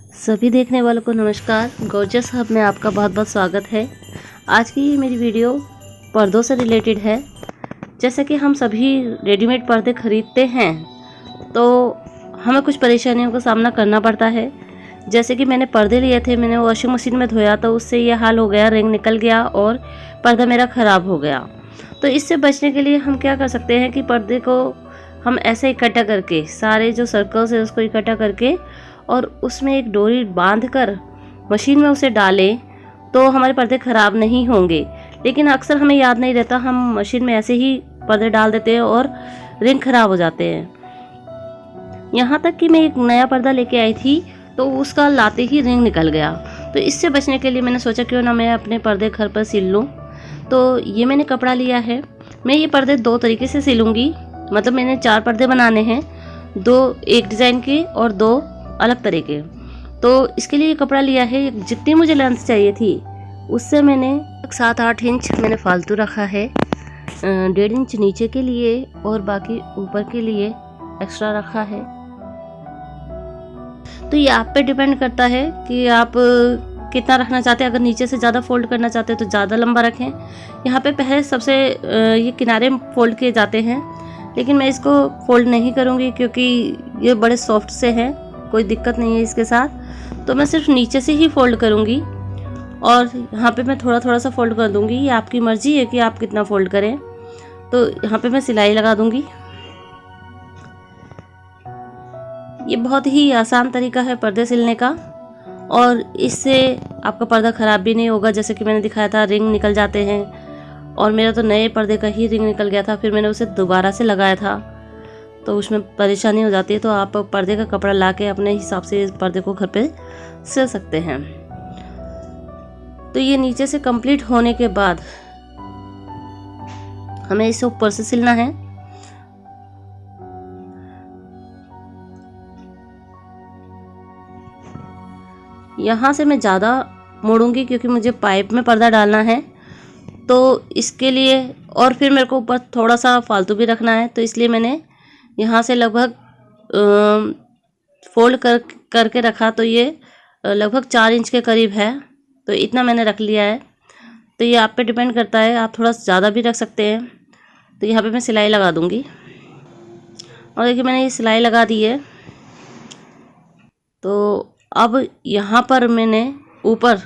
सभी देखने वालों को नमस्कार। गॉर्जियस हब में आपका बहुत बहुत स्वागत है। आज की मेरी वीडियो पर्दों से रिलेटेड है। जैसे कि हम सभी रेडीमेड पर्दे खरीदते हैं तो हमें कुछ परेशानियों का सामना करना पड़ता है। जैसे कि मैंने पर्दे लिए थे, मैंने वॉशिंग मशीन में धोया तो उससे ये हाल हो गया, रिंग निकल गया और पर्दा मेरा ख़राब हो गया। तो इससे बचने के लिए हम क्या कर सकते हैं कि पर्दे को हम ऐसे इकट्ठा करके, सारे जो सर्कल्स है उसको इकट्ठा करके और उसमें एक डोरी बांधकर मशीन में उसे डालें तो हमारे पर्दे ख़राब नहीं होंगे। लेकिन अक्सर हमें याद नहीं रहता, हम मशीन में ऐसे ही पर्दे डाल देते हैं और रिंग ख़राब हो जाते हैं। यहाँ तक कि मैं एक नया पर्दा लेके आई थी तो उसका लाते ही रिंग निकल गया। तो इससे बचने के लिए मैंने सोचा क्यों ना मैं अपने पर्दे घर पर सिल लूँ। तो ये मैंने कपड़ा लिया है। मैं ये पर्दे दो तरीके से सिलूँगी, मतलब मैंने 4 पर्दे बनाने हैं, 2 एक डिज़ाइन के और 2 अलग तरह के। तो इसके लिए कपड़ा लिया है। जितनी मुझे लेंथ चाहिए थी उससे मैंने 7-8 इंच मैंने फालतू रखा है, 1.5 इंच नीचे के लिए और बाकी ऊपर के लिए एक्स्ट्रा रखा है। तो ये आप पे डिपेंड करता है कि आप कितना रखना चाहते हैं। अगर नीचे से ज़्यादा फोल्ड करना चाहते हैं तो ज़्यादा लंबा रखें। यहाँ पे पहले सबसे ये किनारे फोल्ड किए जाते हैं, लेकिन मैं इसको फोल्ड नहीं करूँगी क्योंकि ये बड़े सॉफ्ट से हैं, कोई दिक्कत नहीं है इसके साथ। तो मैं सिर्फ नीचे से ही फोल्ड करूँगी और यहाँ पे मैं थोड़ा थोड़ा सा फोल्ड कर दूँगी। ये आपकी मर्ज़ी है कि आप कितना फोल्ड करें। तो यहाँ पे मैं सिलाई लगा दूँगी। ये बहुत ही आसान तरीका है पर्दे सिलने का और इससे आपका पर्दा ख़राब भी नहीं होगा। जैसे कि मैंने दिखाया था, रिंग निकल जाते हैं और मेरा तो नए पर्दे का ही रिंग निकल गया था, फिर मैंने उसे दोबारा से लगाया था तो उसमें परेशानी हो जाती है। तो आप पर्दे का कपड़ा लाके अपने हिसाब से इस पर्दे को घर पे सिल सकते हैं। तो ये नीचे से कंप्लीट होने के बाद हमें इसे ऊपर से सिलना है। यहाँ से मैं ज़्यादा मोड़ूंगी क्योंकि मुझे पाइप में पर्दा डालना है, तो इसके लिए और फिर मेरे को ऊपर थोड़ा सा फालतू भी रखना है। तो इसलिए मैंने यहाँ से लगभग फोल्ड करके रखा, तो ये लगभग 4 इंच के करीब है। तो इतना मैंने रख लिया है। तो ये आप पे डिपेंड करता है, आप थोड़ा ज़्यादा भी रख सकते हैं। तो यहाँ पे मैं सिलाई लगा दूँगी और देखिए मैंने ये सिलाई लगा दी है। तो अब यहाँ पर मैंने ऊपर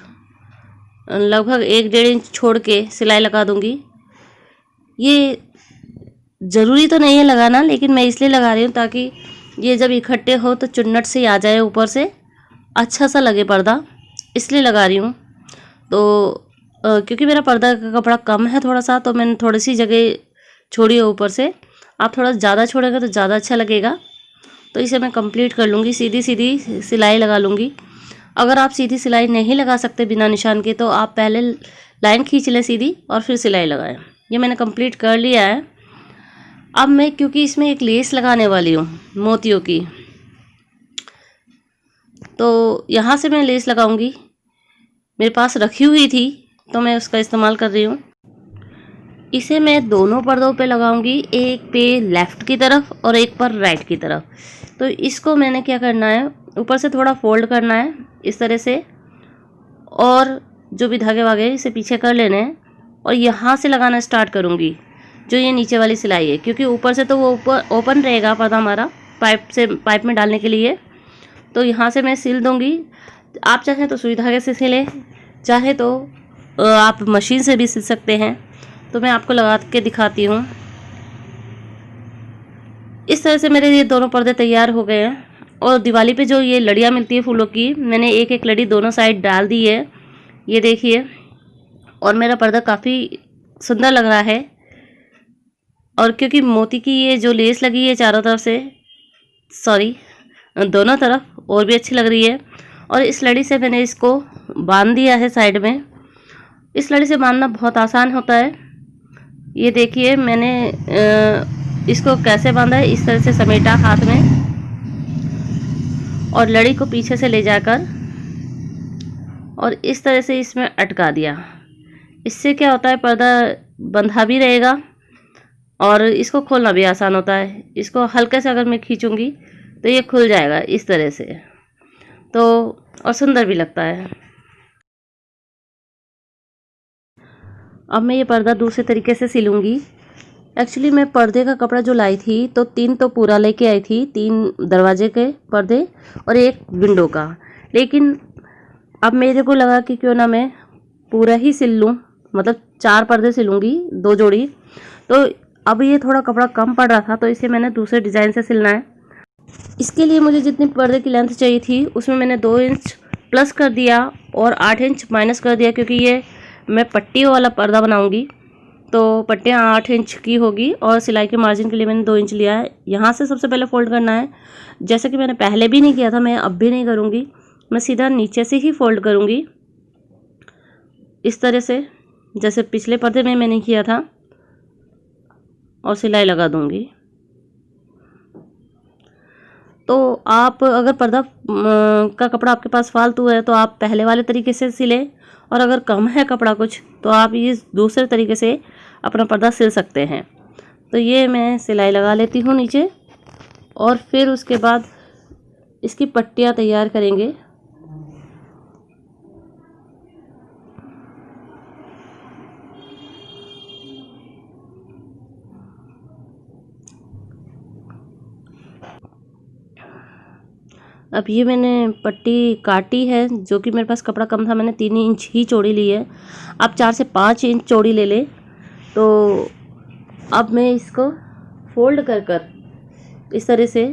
लगभग 1-1.5 इंच छोड़ के सिलाई लगा दूँगी। ये ज़रूरी तो नहीं है लगाना, लेकिन मैं इसलिए लगा रही हूँ ताकि ये जब इकट्ठे हो तो चुन्नट से आ जाए, ऊपर से अच्छा सा लगे पर्दा, इसलिए लगा रही हूँ। तो क्योंकि मेरा पर्दा का कपड़ा कम है थोड़ा सा, तो मैंने थोड़ी सी जगह छोड़ी है ऊपर से। आप थोड़ा ज़्यादा छोड़ेंगे तो ज़्यादा अच्छा लगेगा। तो इसे मैं कंप्लीट कर लूँगी, सीधी सीधी सिलाई लगा लूँगी। अगर आप सीधी सिलाई नहीं लगा सकते बिना निशान के, तो आप पहले लाइन खींच लें सीधी और फिर सिलाई लगाएं। ये मैंने कंप्लीट कर लिया है। अब मैं, क्योंकि इसमें एक लेस लगाने वाली हूँ मोतियों की, तो यहाँ से मैं लेस लगाऊंगी। मेरे पास रखी हुई थी तो मैं उसका इस्तेमाल कर रही हूँ। इसे मैं दोनों पर्दों पे लगाऊंगी, एक पे लेफ़्ट की तरफ और एक पर राइट की तरफ। तो इसको मैंने क्या करना है, ऊपर से थोड़ा फोल्ड करना है इस तरह से, और जो भी धागे वागे इसे पीछे कर लेने हैं और यहाँ से लगाना स्टार्ट करूँगी जो ये नीचे वाली सिलाई है, क्योंकि ऊपर से तो वो ऊपर ओपन रहेगा पर्दा हमारा पाइप में डालने के लिए। तो यहाँ से मैं सिल दूँगी। आप चाहें तो सुई धागे से सिलें, चाहे तो आप मशीन से भी सिल सकते हैं। तो मैं आपको लगा के दिखाती हूँ। इस तरह से मेरे ये दोनों पर्दे तैयार हो गए हैं। और दिवाली पे जो ये लड़ियाँ मिलती है फूलों की, मैंने एक एक लड़ी दोनों साइड डाल दी है, ये देखिए। और मेरा पर्दा काफ़ी सुंदर लग रहा है। और क्योंकि मोती की ये जो लेस लगी है चारों तरफ से, सॉरी दोनों तरफ, और भी अच्छी लग रही है। और इस लड़ी से मैंने इसको बांध दिया है साइड में। इस लड़ी से बांधना बहुत आसान होता है। ये देखिए मैंने इसको कैसे बांधा है, इस तरह से समेटा हाथ में और लड़ी को पीछे से ले जाकर और इस तरह से इसमें अटका दिया। इससे क्या होता है, पर्दा बंधा भी रहेगा और इसको खोलना भी आसान होता है। इसको हल्के से अगर मैं खींचूंगी तो ये खुल जाएगा इस तरह से। तो और सुंदर भी लगता है। अब मैं ये पर्दा दूसरे तरीके से सिलूँगी। एक्चुअली मैं पर्दे का कपड़ा जो लाई थी तो 3 तो पूरा लेके आई थी, 3 दरवाजे के पर्दे और 1 विंडो का। लेकिन अब मेरे को लगा कि क्यों ना मैं पूरा ही सिल लूँ, मतलब 4 पर्दे सिलूँगी, 2 जोड़ी। तो अब ये थोड़ा कपड़ा कम पड़ रहा था तो इसे मैंने दूसरे डिज़ाइन से सिलना है। इसके लिए मुझे जितनी पर्दे की लेंथ चाहिए थी उसमें मैंने 2 इंच प्लस कर दिया और 8 इंच माइनस कर दिया, क्योंकि ये मैं पट्टी वाला पर्दा बनाऊंगी तो पट्टियाँ 8 इंच की होगी और सिलाई के मार्जिन के लिए मैंने 2 इंच लिया है। यहाँ से सबसे पहले फोल्ड करना है, जैसे कि मैंने पहले भी नहीं किया था, मैं अब भी नहीं करूँगी। मैं सीधा नीचे से ही फोल्ड करूँगी इस तरह से, जैसे पिछले पर्दे में मैंने किया था, और सिलाई लगा दूँगी। तो आप अगर पर्दा का कपड़ा आपके पास फालतू है तो आप पहले वाले तरीके से सिलें, और अगर कम है कपड़ा कुछ तो आप ये दूसरे तरीके से अपना पर्दा सिल सकते हैं। तो ये मैं सिलाई लगा लेती हूँ नीचे, और फिर उसके बाद इसकी पट्टियाँ तैयार करेंगे। अब ये मैंने पट्टी काटी है, जो कि मेरे पास कपड़ा कम था, मैंने 3 इंच ही चौड़ी ली है। आप 4 से 5 इंच चौड़ी ले लें। तो अब मैं इसको फोल्ड कर कर इस तरह से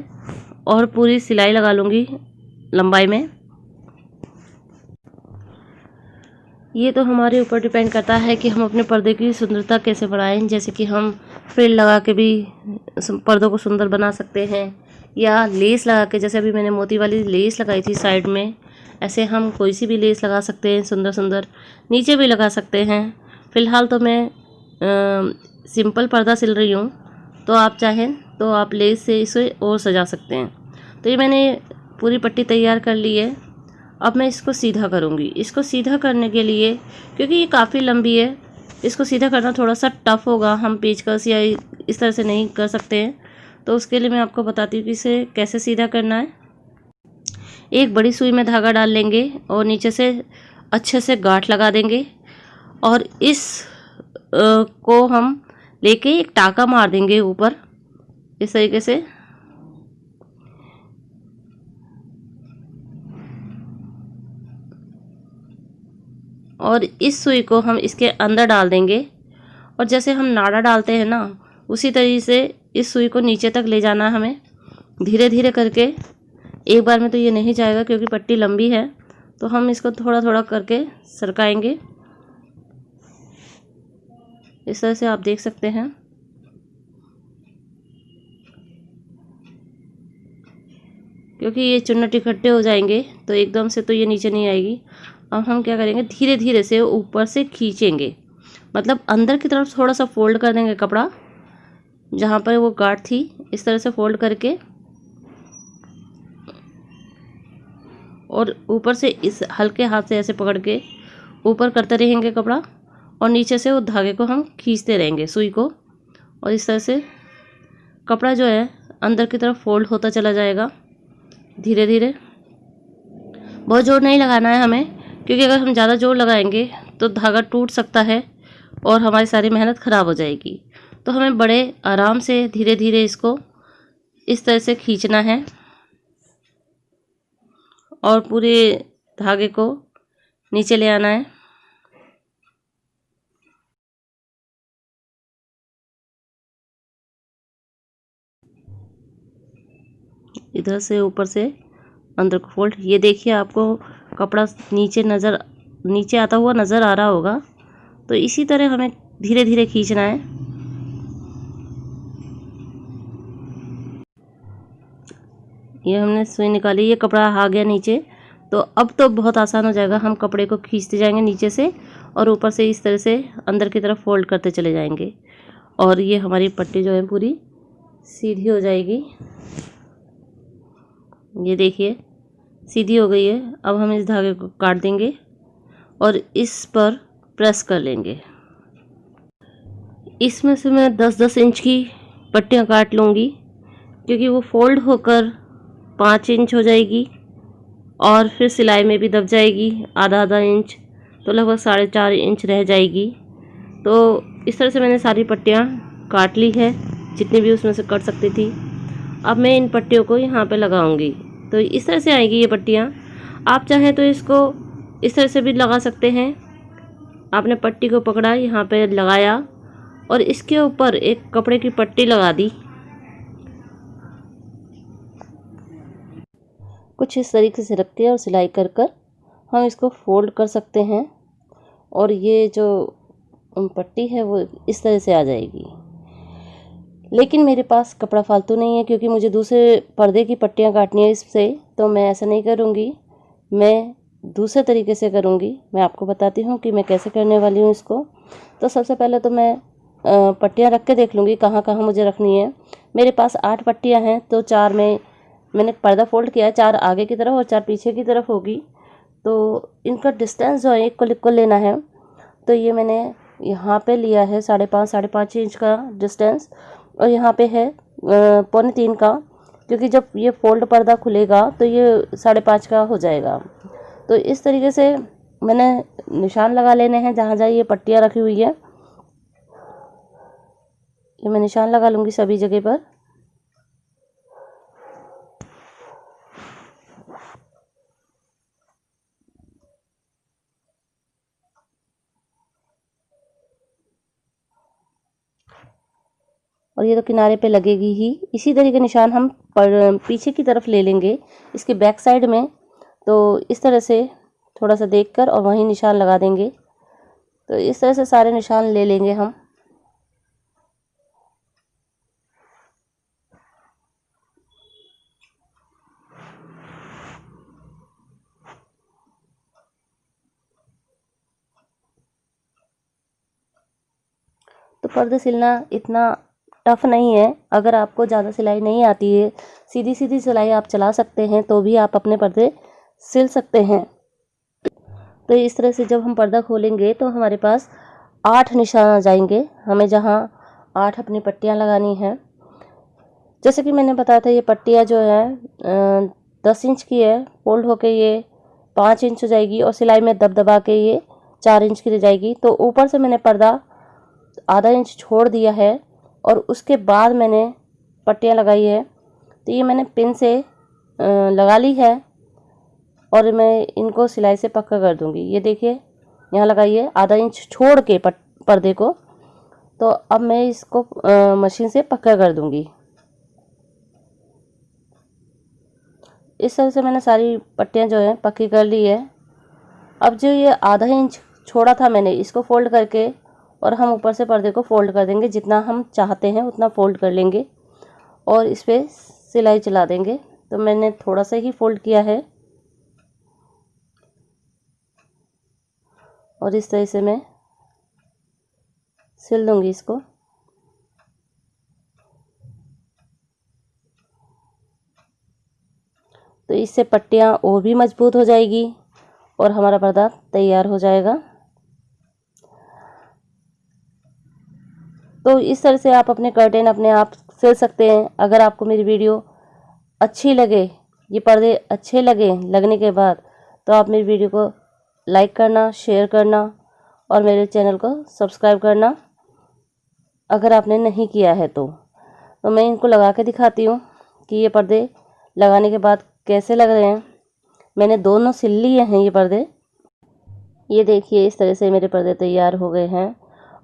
और पूरी सिलाई लगा लूँगी लंबाई में। ये तो हमारे ऊपर डिपेंड करता है कि हम अपने पर्दे की सुंदरता कैसे बढ़ाएं। जैसे कि हम फ्रिल लगा के भी पर्दों को सुंदर बना सकते हैं, या लेस लगा के, जैसे अभी मैंने मोती वाली लेस लगाई थी साइड में, ऐसे हम कोई सी भी लेस लगा सकते हैं सुंदर सुंदर, नीचे भी लगा सकते हैं। फ़िलहाल तो मैं सिंपल पर्दा सिल रही हूँ, तो आप चाहें तो आप लेस से इसे और सजा सकते हैं। तो ये मैंने पूरी पट्टी तैयार कर ली है। अब मैं इसको सीधा करूँगी। इसको सीधा करने के लिए, क्योंकि ये काफ़ी लंबी है, इसको सीधा करना थोड़ा सा टफ होगा, हम पेचकस या इस तरह से नहीं कर सकते हैं। तो उसके लिए मैं आपको बताती हूँ कि इसे कैसे सीधा करना है। एक बड़ी सुई में धागा डाल लेंगे और नीचे से अच्छे से गांठ लगा देंगे, और इस को हम लेके एक टाका मार देंगे ऊपर इस तरीके से। और इस सुई को हम इसके अंदर डाल देंगे, और जैसे हम नाड़ा डालते हैं ना, उसी तरीके से इस सुई को नीचे तक ले जाना है हमें, धीरे धीरे करके। एक बार में तो ये नहीं जाएगा क्योंकि पट्टी लंबी है, तो हम इसको थोड़ा थोड़ा करके सरकाएंगे। इस तरह से आप देख सकते हैं। क्योंकि ये चुन्नट इकट्ठे हो जाएंगे तो एकदम से तो ये नीचे नहीं आएगी। अब हम क्या करेंगे, धीरे धीरे से ऊपर से खींचेंगे, मतलब अंदर की तरफ थोड़ा सा फोल्ड कर देंगे कपड़ा, जहाँ पर वो गांठ थी इस तरह से फोल्ड करके, और ऊपर से इस हल्के हाथ से ऐसे पकड़ के ऊपर करते रहेंगे कपड़ा, और नीचे से वो धागे को हम खींचते रहेंगे सुई को, और इस तरह से कपड़ा जो है अंदर की तरफ फोल्ड होता चला जाएगा धीरे धीरे। बहुत जोर नहीं लगाना है हमें, क्योंकि अगर हम ज़्यादा जोर लगाएंगे तो धागा टूट सकता है और हमारी सारी मेहनत ख़राब हो जाएगी। तो हमें बड़े आराम से धीरे धीरे इसको इस तरह से खींचना है, और पूरे धागे को नीचे ले आना है। इधर से ऊपर से अंदर को फोल्ड। ये देखिए, आपको कपड़ा नीचे आता हुआ नज़र आ रहा होगा। तो इसी तरह हमें धीरे धीरे खींचना है। ये हमने सुई निकाली, ये कपड़ा आ गया नीचे। तो अब तो बहुत आसान हो जाएगा, हम कपड़े को खींचते जाएंगे नीचे से, और ऊपर से इस तरह से अंदर की तरफ फोल्ड करते चले जाएंगे, और ये हमारी पट्टी जो है पूरी सीधी हो जाएगी। ये देखिए सीधी हो गई है। अब हम इस धागे को काट देंगे और इस पर प्रेस कर लेंगे। इसमें से मैं 10-10 इंच की पट्टियाँ काट लूँगी, क्योंकि वो फोल्ड होकर 5 इंच हो जाएगी, और फिर सिलाई में भी दब जाएगी आधा आधा इंच, तो लगभग 4.5 इंच रह जाएगी। तो इस तरह से मैंने सारी पट्टियाँ काट ली है, जितनी भी उसमें से कट सकती थी। अब मैं इन पट्टियों को यहाँ पे लगाऊंगी। तो इस तरह से आएगी ये पट्टियाँ। आप चाहें तो इसको इस तरह से भी लगा सकते हैं। आपने पट्टी को पकड़ा, यहाँ पे लगाया और इसके ऊपर एक कपड़े की पट्टी लगा दी। कुछ इस तरीके से रख के और सिलाई कर कर हम इसको फोल्ड कर सकते हैं और ये जो पट्टी है वो इस तरह से आ जाएगी। लेकिन मेरे पास कपड़ा फालतू नहीं है, क्योंकि मुझे दूसरे पर्दे की पट्टियाँ काटनी है इससे, तो मैं ऐसा नहीं करूँगी, मैं दूसरे तरीके से करूँगी। मैं आपको बताती हूँ कि मैं कैसे करने वाली हूँ इसको। तो सबसे पहले तो मैं पट्टियाँ रख के देख लूँगी कहाँ कहाँ मुझे रखनी है। मेरे पास 8 पट्टियाँ हैं, तो 4 में मैंने पर्दा फोल्ड किया है, 4 आगे की तरफ और 4 पीछे की तरफ होगी। तो इनका डिस्टेंस जो है इक्वल लेना है। तो ये मैंने यहाँ पे लिया है 5.5 इंच का डिस्टेंस, और यहाँ पे है 2.25 का, क्योंकि जब ये फोल्ड पर्दा खुलेगा तो ये 5.5 का हो जाएगा। तो इस तरीके से मैंने निशान लगा लेने हैं जहाँ जहाँ ये पट्टियाँ रखी हुई है। ये मैं निशान लगा लूँगी सभी जगह पर। और ये तो किनारे पे लगेगी ही। इसी तरह के निशान हम पीछे की तरफ ले लेंगे, इसके बैक साइड में। तो इस तरह से थोड़ा सा देखकर और वहीं निशान लगा देंगे। तो इस तरह से सारे निशान ले लेंगे हम। तो पर्दे सिलना इतना टफ़ नहीं है। अगर आपको ज़्यादा सिलाई नहीं आती है, सीधी सीधी सिलाई आप चला सकते हैं, तो भी आप अपने पर्दे सिल सकते हैं। तो इस तरह से जब हम पर्दा खोलेंगे तो हमारे पास 8 निशान आ जाएंगे। हमें जहाँ 8 अपनी पट्टियाँ लगानी हैं, जैसे कि मैंने बताया था, ये पट्टियाँ जो है 10 इंच की है, फोल्ड होके ये 5 इंच हो जाएगी और सिलाई में दबा के ये 4 इंच की रह जाएगी। तो ऊपर से मैंने पर्दा आधा इंच छोड़ दिया है और उसके बाद मैंने पट्टियाँ लगाई है। तो ये मैंने पिन से लगा ली है और मैं इनको सिलाई से पक्का कर दूंगी। ये देखिए यहाँ लगाइए आधा इंच छोड़ के पर्दे को। तो अब मैं इसको मशीन से पक्का कर दूंगी। इस तरह से मैंने सारी पट्टियाँ जो है पक्की कर ली है। अब जो ये आधा इंच छोड़ा था मैंने, इसको फोल्ड करके और हम ऊपर से पर्दे को फोल्ड कर देंगे। जितना हम चाहते हैं उतना फोल्ड कर लेंगे और इस पर सिलाई चला देंगे। तो मैंने थोड़ा सा ही फोल्ड किया है और इस तरह से मैं सिल दूंगी इसको। तो इससे पट्टियाँ और भी मजबूत हो जाएगी और हमारा पर्दा तैयार हो जाएगा। तो इस तरह से आप अपने कर्टेन अपने आप सिल सकते हैं। अगर आपको मेरी वीडियो अच्छी लगे, ये पर्दे अच्छे लगने के बाद, तो आप मेरी वीडियो को लाइक करना, शेयर करना और मेरे चैनल को सब्सक्राइब करना अगर आपने नहीं किया है तो मैं इनको लगा के दिखाती हूँ कि ये पर्दे लगाने के बाद कैसे लग रहे हैं। मैंने दोनों सिल लिए हैं ये पर्दे। ये देखिए इस तरह से मेरे पर्दे तैयार हो गए हैं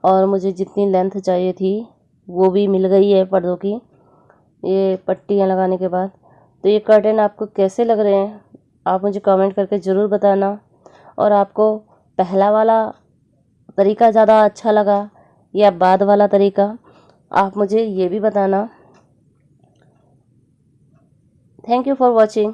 और मुझे जितनी लेंथ चाहिए थी वो भी मिल गई है पर्दों की, ये पट्टियाँ लगाने के बाद। तो ये कर्टेन आपको कैसे लग रहे हैं आप मुझे कमेंट करके ज़रूर बताना। और आपको पहला वाला तरीका ज़्यादा अच्छा लगा या बाद वाला तरीका, आप मुझे ये भी बताना। Thank you for watching.